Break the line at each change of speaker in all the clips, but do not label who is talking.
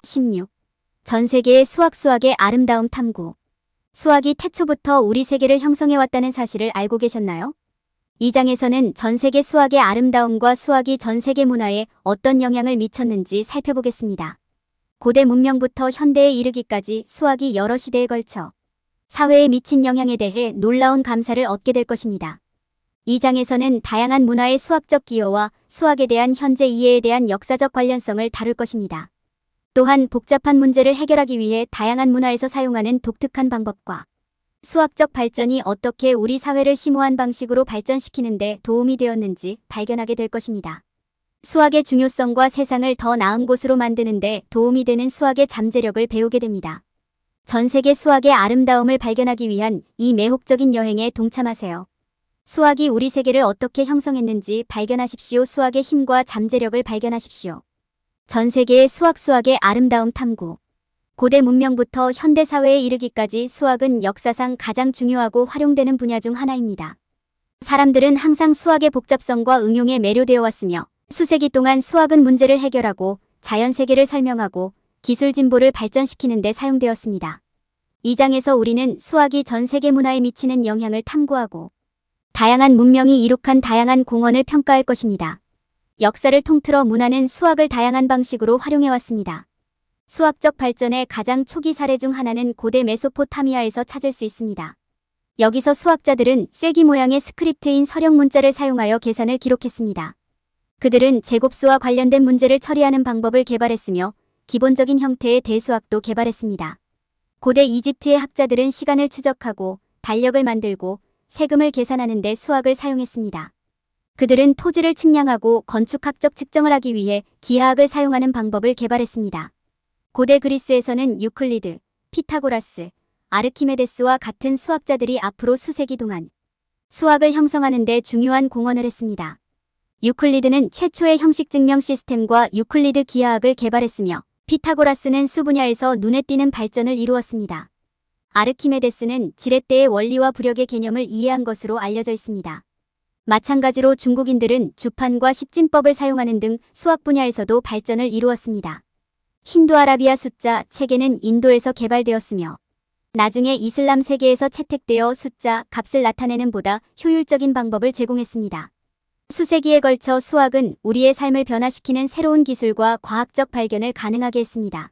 16. 전 세계의 수학의 아름다움 탐구. 수학이 태초부터 우리 세계를 형성해왔다는 사실을 알고 계셨나요? 이 장에서는 전 세계 수학의 아름다움과 수학이 전 세계 문화에 어떤 영향을 미쳤는지 살펴보겠습니다. 고대 문명부터 현대에 이르기까지 수학이 여러 시대에 걸쳐 사회에 미친 영향에 대해 놀라운 감사를 얻게 될 것입니다. 이 장에서는 다양한 문화의 수학적 기여와 수학에 대한 현재 이해에 대한 역사적 관련성을 다룰 것입니다. 또한 복잡한 문제를 해결하기 위해 다양한 문화에서 사용하는 독특한 방법과 수학적 발전이 어떻게 우리 사회를 심오한 방식으로 발전시키는 데 도움이 되었는지 발견하게 될 것입니다. 수학의 중요성과 세상을 더 나은 곳으로 만드는 데 도움이 되는 수학의 잠재력을 배우게 됩니다. 전 세계 수학의 아름다움을 발견하기 위한 이 매혹적인 여행에 동참하세요. 수학이 우리 세계를 어떻게 형성했는지 발견하십시오. 수학의 힘과 잠재력을 발견하십시오. 전 세계의 수학의 아름다움 탐구. 고대 문명부터 현대 사회에 이르기까지 수학은 역사상 가장 중요하고 활용되는 분야 중 하나입니다. 사람들은 항상 수학의 복잡성과 응용에 매료되어 왔으며 수세기 동안 수학은 문제를 해결하고 자연 세계를 설명하고 기술 진보를 발전시키는 데 사용되었습니다. 이 장에서 우리는 수학이 전 세계 문화에 미치는 영향을 탐구하고 다양한 문명이 이룩한 다양한 공헌을 평가할 것입니다. 역사를 통틀어 문화는 수학을 다양한 방식으로 활용해왔습니다. 수학적 발전의 가장 초기 사례 중 하나는 고대 메소포타미아에서 찾을 수 있습니다. 여기서 수학자들은 쐐기 모양의 스크립트인 서령 문자를 사용하여 계산을 기록했습니다. 그들은 제곱수와 관련된 문제를 처리하는 방법을 개발했으며 기본적인 형태의 대수학도 개발했습니다. 고대 이집트의 학자들은 시간을 추적하고 달력을 만들고 세금을 계산하는 데 수학을 사용했습니다. 그들은 토지를 측량하고 건축학적 측정을 하기 위해 기하학을 사용하는 방법을 개발했습니다. 고대 그리스에서는 유클리드, 피타고라스, 아르키메데스와 같은 수학자들이 앞으로 수세기 동안 수학을 형성하는 데 중요한 공헌을 했습니다. 유클리드는 최초의 형식 증명 시스템과 유클리드 기하학을 개발했으며 피타고라스는 수 분야에서 눈에 띄는 발전을 이루었습니다. 아르키메데스는 지렛대의 원리와 부력의 개념을 이해한 것으로 알려져 있습니다. 마찬가지로 중국인들은 주판과 십진법을 사용하는 등 수학 분야에서도 발전을 이루었습니다. 힌두아라비아 숫자 체계는 인도에서 개발되었으며 나중에 이슬람 세계에서 채택되어 숫자 값을 나타내는 보다 효율적인 방법을 제공했습니다. 수세기에 걸쳐 수학은 우리의 삶을 변화시키는 새로운 기술과 과학적 발견을 가능하게 했습니다.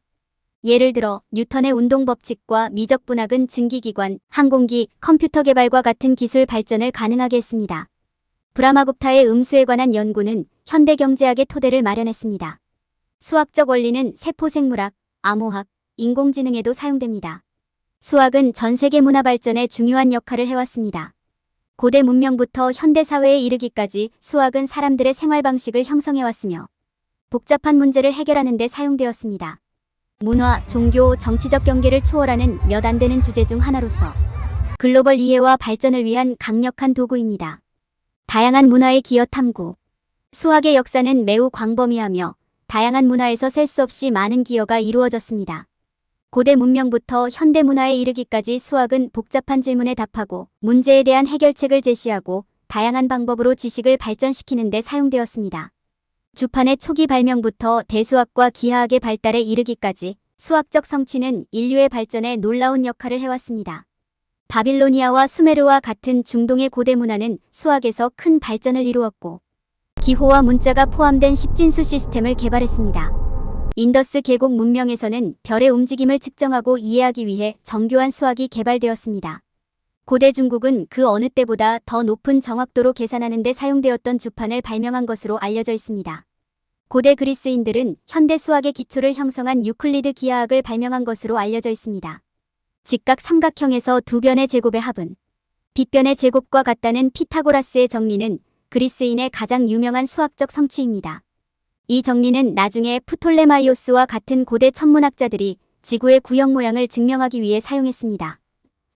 예를 들어 뉴턴의 운동 법칙과 미적 분학은 증기기관, 항공기, 컴퓨터 개발과 같은 기술 발전을 가능하게 했습니다. 브라마굽타의 음수에 관한 연구는 현대 경제학의 토대를 마련했습니다. 수학적 원리는 세포생물학, 암호학, 인공지능에도 사용됩니다. 수학은 전 세계 문화 발전에 중요한 역할을 해왔습니다. 고대 문명부터 현대 사회에 이르기까지 수학은 사람들의 생활 방식을 형성해왔으며 복잡한 문제를 해결하는 데 사용되었습니다. 문화, 종교, 정치적 경계를 초월하는 몇 안 되는 주제 중 하나로서 글로벌 이해와 발전을 위한 강력한 도구입니다. 다양한 문화의 기여 탐구. 수학의 역사는 매우 광범위하며 다양한 문화에서 셀 수 없이 많은 기여가 이루어졌습니다. 고대 문명부터 현대 문화에 이르기까지 수학은 복잡한 질문에 답하고 문제에 대한 해결책을 제시하고 다양한 방법으로 지식을 발전시키는 데 사용되었습니다. 주판의 초기 발명부터 대수학과 기하학의 발달에 이르기까지 수학적 성취는 인류의 발전에 놀라운 역할을 해왔습니다. 바빌로니아와 수메르와 같은 중동의 고대 문화는 수학에서 큰 발전을 이루었고 기호와 문자가 포함된 십진수 시스템을 개발했습니다. 인더스 계곡 문명에서는 별의 움직임을 측정하고 이해하기 위해 정교한 수학이 개발되었습니다. 고대 중국은 그 어느 때보다 더 높은 정확도로 계산하는 데 사용되었던 주판을 발명한 것으로 알려져 있습니다. 고대 그리스인들은 현대 수학의 기초를 형성한 유클리드 기하학을 발명한 것으로 알려져 있습니다. 직각 삼각형에서 두 변의 제곱의 합은 빗변의 제곱과 같다는 피타고라스의 정리는 그리스인의 가장 유명한 수학적 성취입니다. 이 정리는 나중에 프톨레마이오스와 같은 고대 천문학자들이 지구의 구형 모양을 증명하기 위해 사용했습니다.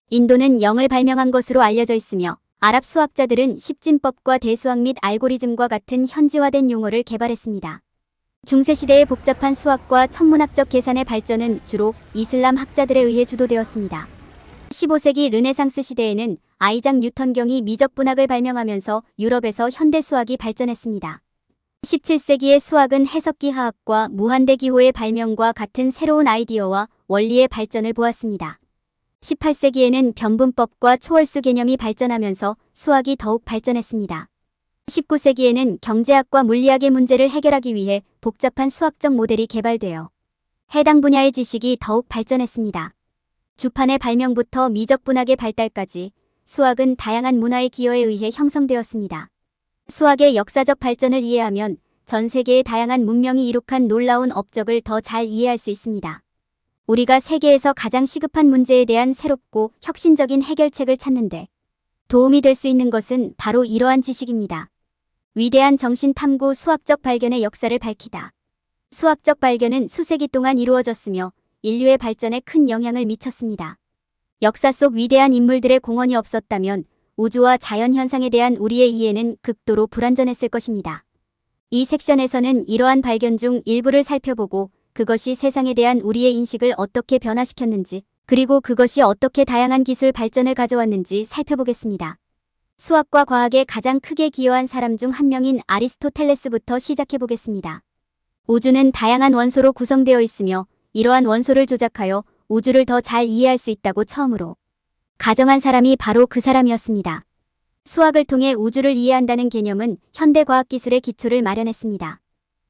인도는 0을 발명한 것으로 알려져 있으며 아랍 수학자들은 십진법과 대수학 및 알고리즘과 같은 현지화된 용어를 개발했습니다. 중세시대의 복잡한 수학과 천문학적 계산의 발전은 주로 이슬람 학자들에 의해 주도되었습니다. 15세기 르네상스 시대에는 아이작 뉴턴 경이 미적 분학을 발명하면서 유럽에서 현대 수학이 발전했습니다. 17세기의 수학은 해석기 화학과 무한대기호의 발명과 같은 새로운 아이디어와 원리의 발전을 보았습니다. 18세기에는 변분법과 초월수 개념이 발전하면서 수학이 더욱 발전했습니다. 19세기에는 경제학과 물리학의 문제를 해결하기 위해 복잡한 수학적 모델이 개발되어 해당 분야의 지식이 더욱 발전했습니다. 주판의 발명부터 미적분학의 발달까지 수학은 다양한 문화의 기여에 의해 형성되었습니다. 수학의 역사적 발전을 이해하면 전 세계의 다양한 문명이 이룩한 놀라운 업적을 더 잘 이해할 수 있습니다. 우리가 세계에서 가장 시급한 문제에 대한 새롭고 혁신적인 해결책을 찾는데 도움이 될 수 있는 것은 바로 이러한 지식입니다. 위대한 정신 탐구 수학적 발견의 역사를 밝히다. 수학적 발견은 수세기 동안 이루어졌으며 인류의 발전에 큰 영향을 미쳤습니다. 역사 속 위대한 인물들의 공헌이 없었다면 우주와 자연현상에 대한 우리의 이해는 극도로 불완전했을 것입니다. 이 섹션에서는 이러한 발견 중 일부를 살펴보고 그것이 세상에 대한 우리의 인식을 어떻게 변화시켰는지, 그리고 그것이 어떻게 다양한 기술 발전을 가져왔는지 살펴보겠습니다. 수학과 과학에 가장 크게 기여한 사람 중 한 명인 아리스토텔레스부터 시작해보겠습니다. 우주는 다양한 원소로 구성되어 있으며 이러한 원소를 조작하여 우주를 더 잘 이해할 수 있다고 처음으로 가정한 사람이 바로 그 사람이었습니다. 수학을 통해 우주를 이해한다는 개념은 현대 과학기술의 기초를 마련했습니다.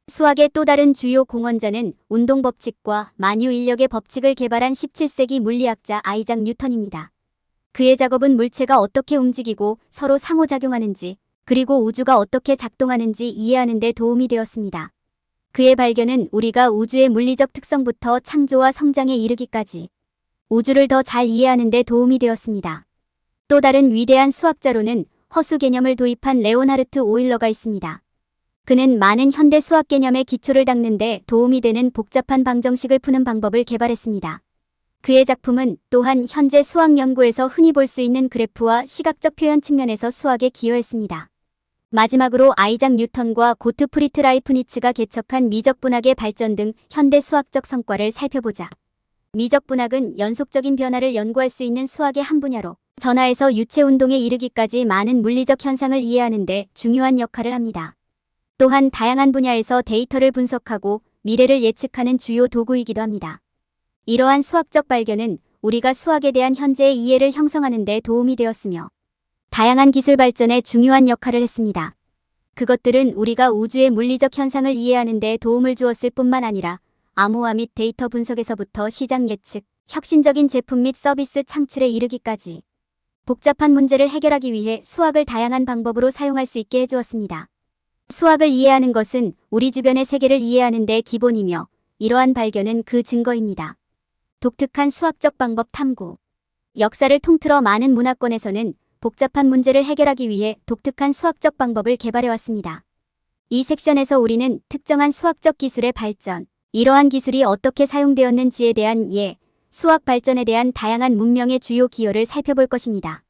수학의 또 다른 주요 공헌자는 운동법칙과 만유인력의 법칙을 개발한 17세기 물리학자 아이작 뉴턴입니다. 그의 작업은 물체가 어떻게 움직이고 서로 상호작용하는지, 그리고 우주가 어떻게 작동하는지 이해하는 데 도움이 되었습니다. 그의 발견은 우리가 우주의 물리적 특성부터 창조와 성장에 이르기까지 우주를 더 잘 이해하는 데 도움이 되었습니다. 또 다른 위대한 수학자로는 허수 개념을 도입한 레오나르트 오일러가 있습니다. 그는 많은 현대 수학 개념의 기초를 닦는 데 도움이 되는 복잡한 방정식을 푸는 방법을 개발했습니다. 그의 작품은 또한 현재 수학 연구에서 흔히 볼 수 있는 그래프와 시각적 표현 측면에서 수학에 기여했습니다. 마지막으로 아이작 뉴턴과 고트프리트 라이프니츠가 개척한 미적분학의 발전 등 현대 수학적 성과를 살펴보자. 미적분학은 연속적인 변화를 연구할 수 있는 수학의 한 분야로 전하에서 유체 운동에 이르기까지 많은 물리적 현상을 이해하는 데 중요한 역할을 합니다. 또한 다양한 분야에서 데이터를 분석하고 미래를 예측하는 주요 도구이기도 합니다. 이러한 수학적 발견은 우리가 수학에 대한 현재의 이해를 형성하는 데 도움이 되었으며 다양한 기술 발전에 중요한 역할을 했습니다. 그것들은 우리가 우주의 물리적 현상을 이해하는 데 도움을 주었을 뿐만 아니라 암호화 및 데이터 분석에서부터 시장 예측, 혁신적인 제품 및 서비스 창출에 이르기까지 복잡한 문제를 해결하기 위해 수학을 다양한 방법으로 사용할 수 있게 해주었습니다. 수학을 이해하는 것은 우리 주변의 세계를 이해하는 데 기본이며 이러한 발견은 그 증거입니다. 독특한 수학적 방법 탐구. 역사를 통틀어 많은 문화권에서는 복잡한 문제를 해결하기 위해 독특한 수학적 방법을 개발해왔습니다. 이 섹션에서 우리는 특정한 수학적 기술의 발전, 이러한 기술이 어떻게 사용되었는지에 대한 이해, 수학 발전에 대한 다양한 문명의 주요 기여를 살펴볼 것입니다.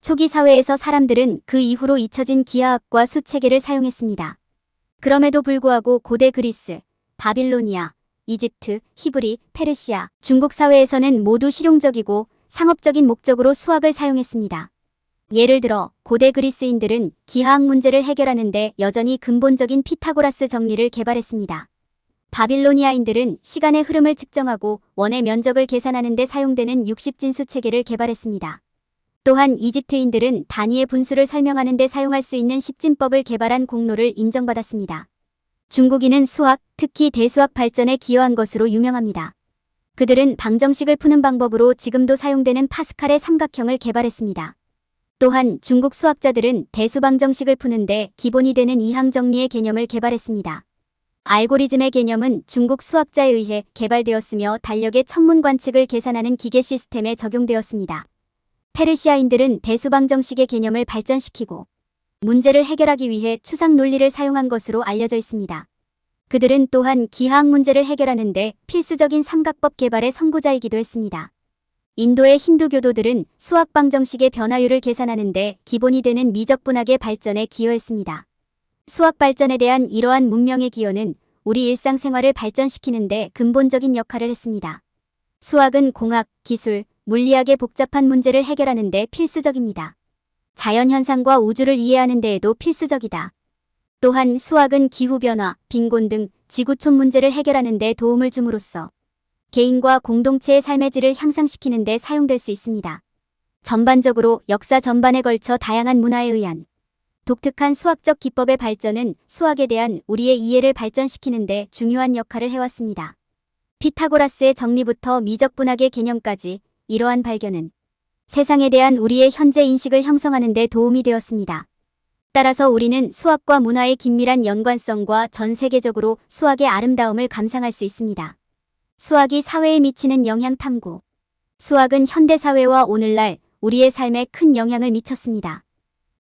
초기 사회에서 사람들은 그 이후로 잊혀진 기하학과 수체계를 사용했습니다. 그럼에도 불구하고 고대 그리스, 바빌로니아, 이집트, 히브리, 페르시아, 중국 사회에서는 모두 실용적이고 상업적인 목적으로 수학을 사용했습니다. 예를 들어 고대 그리스인들은 기하학 문제를 해결하는 데 여전히 근본적인 피타고라스 정리를 개발했습니다. 바빌로니아인들은 시간의 흐름을 측정하고 원의 면적을 계산하는 데 사용되는 60진수 체계를 개발했습니다. 또한 이집트인들은 단위의 분수를 설명하는 데 사용할 수 있는 십진법을 개발한 공로를 인정받았습니다. 중국인은 수학, 특히 대수학 발전에 기여한 것으로 유명합니다. 그들은 방정식을 푸는 방법으로 지금도 사용되는 파스칼의 삼각형을 개발했습니다. 또한 중국 수학자들은 대수방정식을 푸는데 기본이 되는 이항정리의 개념을 개발했습니다. 알고리즘의 개념은 중국 수학자에 의해 개발되었으며 달력의 천문 관측을 계산하는 기계 시스템에 적용되었습니다. 페르시아인들은 대수방정식의 개념을 발전시키고 문제를 해결하기 위해 추상 논리를 사용한 것으로 알려져 있습니다. 그들은 또한 기하학 문제를 해결하는 데 필수적인 삼각법 개발의 선구자이기도 했습니다. 인도의 힌두교도들은 수학 방정식의 변화율을 계산하는 데 기본이 되는 미적분학의 발전에 기여했습니다. 수학 발전에 대한 이러한 문명의 기여는 우리 일상생활을 발전시키는 데 근본적인 역할을 했습니다. 수학은 공학, 기술, 물리학의 복잡한 문제를 해결하는 데 필수적입니다. 자연현상과 우주를 이해하는 데에도 필수적이다. 또한 수학은 기후변화, 빈곤 등 지구촌 문제를 해결하는 데 도움을 줌으로써 개인과 공동체의 삶의 질을 향상시키는 데 사용될 수 있습니다. 전반적으로 역사 전반에 걸쳐 다양한 문화에 의한 독특한 수학적 기법의 발전은 수학에 대한 우리의 이해를 발전시키는 데 중요한 역할을 해왔습니다. 피타고라스의 정리부터 미적분학의 개념까지 이러한 발견은 세상에 대한 우리의 현재 인식을 형성하는 데 도움이 되었습니다. 따라서 우리는 수학과 문화의 긴밀한 연관성과 전 세계적으로 수학의 아름다움을 감상할 수 있습니다. 수학이 사회에 미치는 영향 탐구. 수학은 현대사회와 오늘날 우리의 삶에 큰 영향을 미쳤습니다.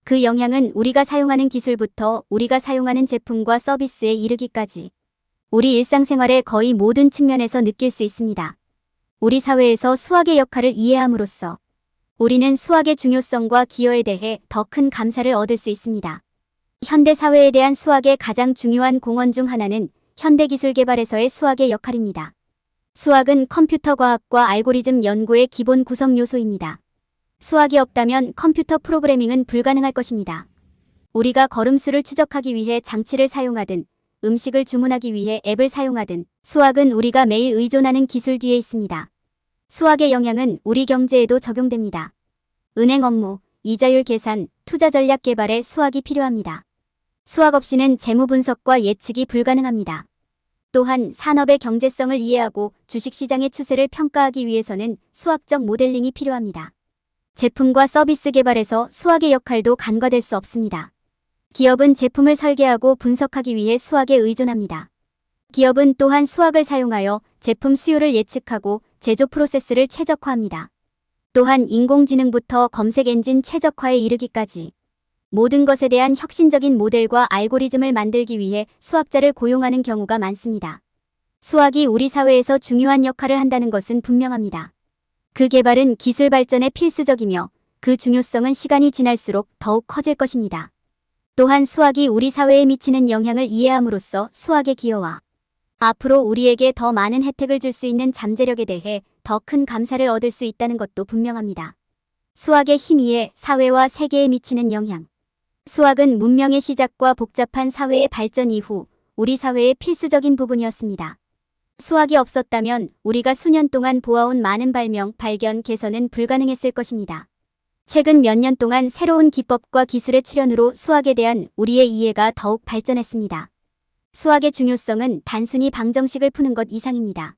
그 영향은 우리가 사용하는 기술부터 우리가 사용하는 제품과 서비스에 이르기까지 우리 일상생활의 거의 모든 측면에서 느낄 수 있습니다. 우리 사회에서 수학의 역할을 이해함으로써 우리는 수학의 중요성과 기여에 대해 더 큰 감사를 얻을 수 있습니다. 현대사회에 대한 수학의 가장 중요한 공헌 중 하나는 현대기술 개발에서의 수학의 역할입니다. 수학은 컴퓨터 과학과 알고리즘 연구의 기본 구성 요소입니다. 수학이 없다면 컴퓨터 프로그래밍은 불가능할 것입니다. 우리가 걸음수를 추적하기 위해 장치를 사용하든 음식을 주문하기 위해 앱을 사용하든 수학은 우리가 매일 의존하는 기술 뒤에 있습니다. 수학의 영향은 우리 경제에도 적용됩니다. 은행 업무, 이자율 계산, 투자 전략 개발에 수학이 필요합니다. 수학 없이는 재무 분석과 예측이 불가능합니다. 또한 산업의 경제성을 이해하고 주식시장의 추세를 평가하기 위해서는 수학적 모델링이 필요합니다. 제품과 서비스 개발에서 수학의 역할도 간과될 수 없습니다. 기업은 제품을 설계하고 분석하기 위해 수학에 의존합니다. 기업은 또한 수학을 사용하여 제품 수요를 예측하고 제조 프로세스를 최적화합니다. 또한 인공지능부터 검색 엔진 최적화에 이르기까지 모든 것에 대한 혁신적인 모델과 알고리즘을 만들기 위해 수학자를 고용하는 경우가 많습니다. 수학이 우리 사회에서 중요한 역할을 한다는 것은 분명합니다. 그 개발은 기술 발전에 필수적이며 그 중요성은 시간이 지날수록 더욱 커질 것입니다. 또한 수학이 우리 사회에 미치는 영향을 이해함으로써 수학의 기여와 앞으로 우리에게 더 많은 혜택을 줄 수 있는 잠재력에 대해 더 큰 감사를 얻을 수 있다는 것도 분명합니다. 수학의 힘 이해 사회와 세계에 미치는 영향. 수학은 문명의 시작과 복잡한 사회의 발전 이후 우리 사회의 필수적인 부분이었습니다. 수학이 없었다면 우리가 수년 동안 보아온 많은 발명, 발견, 개선은 불가능했을 것입니다. 최근 몇 년 동안 새로운 기법과 기술의 출현으로 수학에 대한 우리의 이해가 더욱 발전했습니다. 수학의 중요성은 단순히 방정식을 푸는 것 이상입니다.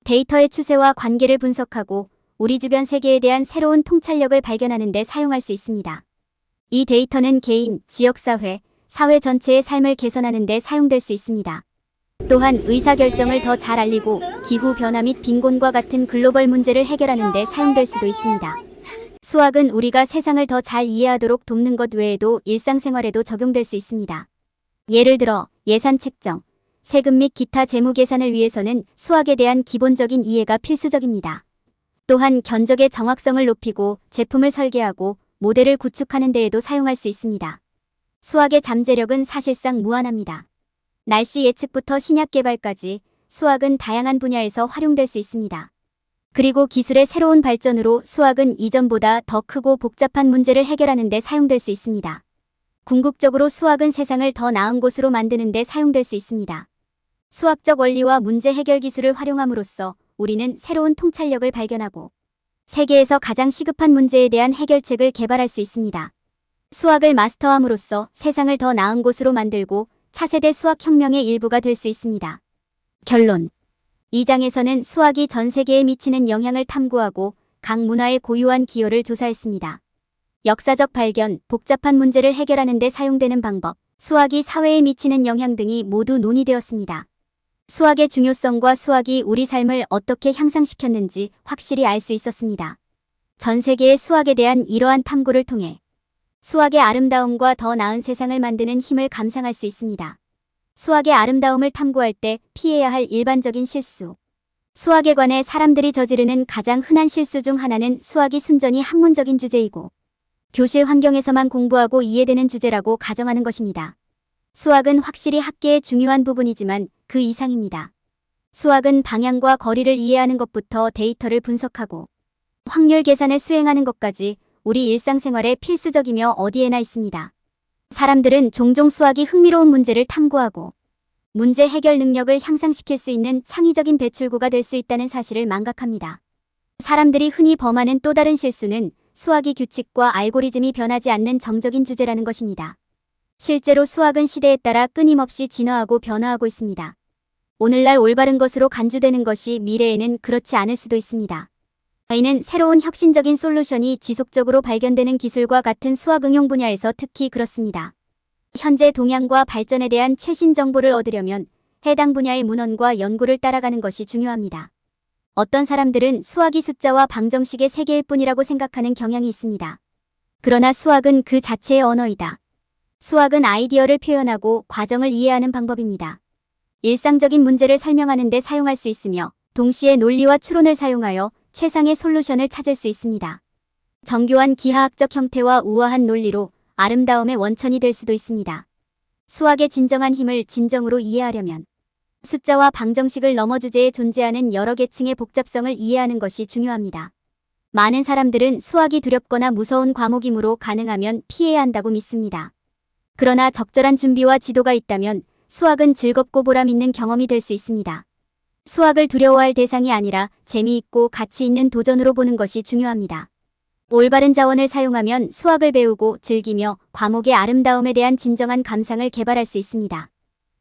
데이터의 추세와 관계를 분석하고 우리 주변 세계에 대한 새로운 통찰력을 발견하는 데 사용할 수 있습니다. 이 데이터는 개인, 지역사회, 사회 전체의 삶을 개선하는 데 사용될 수 있습니다. 또한 의사결정을 더 잘 알리고 기후변화 및 빈곤과 같은 글로벌 문제를 해결하는 데 사용될 수도 있습니다. 수학은 우리가 세상을 더 잘 이해하도록 돕는 것 외에도 일상생활에도 적용될 수 있습니다. 예를 들어 예산 책정, 세금 및 기타 재무 계산을 위해서는 수학에 대한 기본적인 이해가 필수적입니다. 또한 견적의 정확성을 높이고 제품을 설계하고 모델을 구축하는 데에도 사용할 수 있습니다. 수학의 잠재력은 사실상 무한합니다. 날씨 예측부터 신약 개발까지 수학은 다양한 분야에서 활용될 수 있습니다. 그리고 기술의 새로운 발전으로 수학은 이전보다 더 크고 복잡한 문제를 해결하는 데 사용될 수 있습니다. 궁극적으로 수학은 세상을 더 나은 곳으로 만드는 데 사용될 수 있습니다. 수학적 원리와 문제 해결 기술을 활용함으로써 우리는 새로운 통찰력을 발견하고 세계에서 가장 시급한 문제에 대한 해결책을 개발할 수 있습니다. 수학을 마스터함으로써 세상을 더 나은 곳으로 만들고 차세대 수학혁명의 일부가 될 수 있습니다. 결론. 이 장에서는 수학이 전 세계에 미치는 영향을 탐구하고 각 문화의 고유한 기여를 조사했습니다. 역사적 발견, 복잡한 문제를 해결하는 데 사용되는 방법, 수학이 사회에 미치는 영향 등이 모두 논의되었습니다. 수학의 중요성과 수학이 우리 삶을 어떻게 향상시켰는지 확실히 알 수 있었습니다. 전 세계의 수학에 대한 이러한 탐구를 통해 수학의 아름다움과 더 나은 세상을 만드는 힘을 감상할 수 있습니다. 수학의 아름다움을 탐구할 때 피해야 할 일반적인 실수. 수학에 관해 사람들이 저지르는 가장 흔한 실수 중 하나는 수학이 순전히 학문적인 주제이고 교실 환경에서만 공부하고 이해되는 주제라고 가정하는 것입니다. 수학은 확실히 학계의 중요한 부분이지만 그 이상입니다. 수학은 방향과 거리를 이해하는 것부터 데이터를 분석하고 확률 계산을 수행하는 것까지 우리 일상생활에 필수적이며 어디에나 있습니다. 사람들은 종종 수학이 흥미로운 문제를 탐구하고 문제 해결 능력을 향상시킬 수 있는 창의적인 배출구가 될 수 있다는 사실을 망각합니다. 사람들이 흔히 범하는 또 다른 실수는 수학이 규칙과 알고리즘이 변하지 않는 정적인 주제라는 것입니다. 실제로 수학은 시대에 따라 끊임없이 진화하고 변화하고 있습니다. 오늘날 올바른 것으로 간주되는 것이 미래에는 그렇지 않을 수도 있습니다. 이는 새로운 혁신적인 솔루션이 지속적으로 발견되는 기술과 같은 수학 응용 분야에서 특히 그렇습니다. 현재 동향과 발전에 대한 최신 정보를 얻으려면 해당 분야의 문헌과 연구를 따라가는 것이 중요합니다. 어떤 사람들은 수학이 숫자와 방정식의 세계일 뿐이라고 생각하는 경향이 있습니다. 그러나 수학은 그 자체의 언어이다. 수학은 아이디어를 표현하고 과정을 이해하는 방법입니다. 일상적인 문제를 설명하는 데 사용할 수 있으며 동시에 논리와 추론을 사용하여 최상의 솔루션을 찾을 수 있습니다. 정교한 기하학적 형태와 우아한 논리로 아름다움의 원천이 될 수도 있습니다. 수학의 진정한 힘을 진정으로 이해하려면 숫자와 방정식을 넘어 주제에 존재하는 여러 계층의 복잡성을 이해하는 것이 중요합니다. 많은 사람들은 수학이 두렵거나 무서운 과목이므로 가능하면 피해야 한다고 믿습니다. 그러나 적절한 준비와 지도가 있다면 수학은 즐겁고 보람 있는 경험이 될 수 있습니다. 수학을 두려워할 대상이 아니라 재미있고 가치 있는 도전으로 보는 것이 중요합니다. 올바른 자원을 사용하면 수학을 배우고 즐기며 과목의 아름다움에 대한 진정한 감상을 개발할 수 있습니다.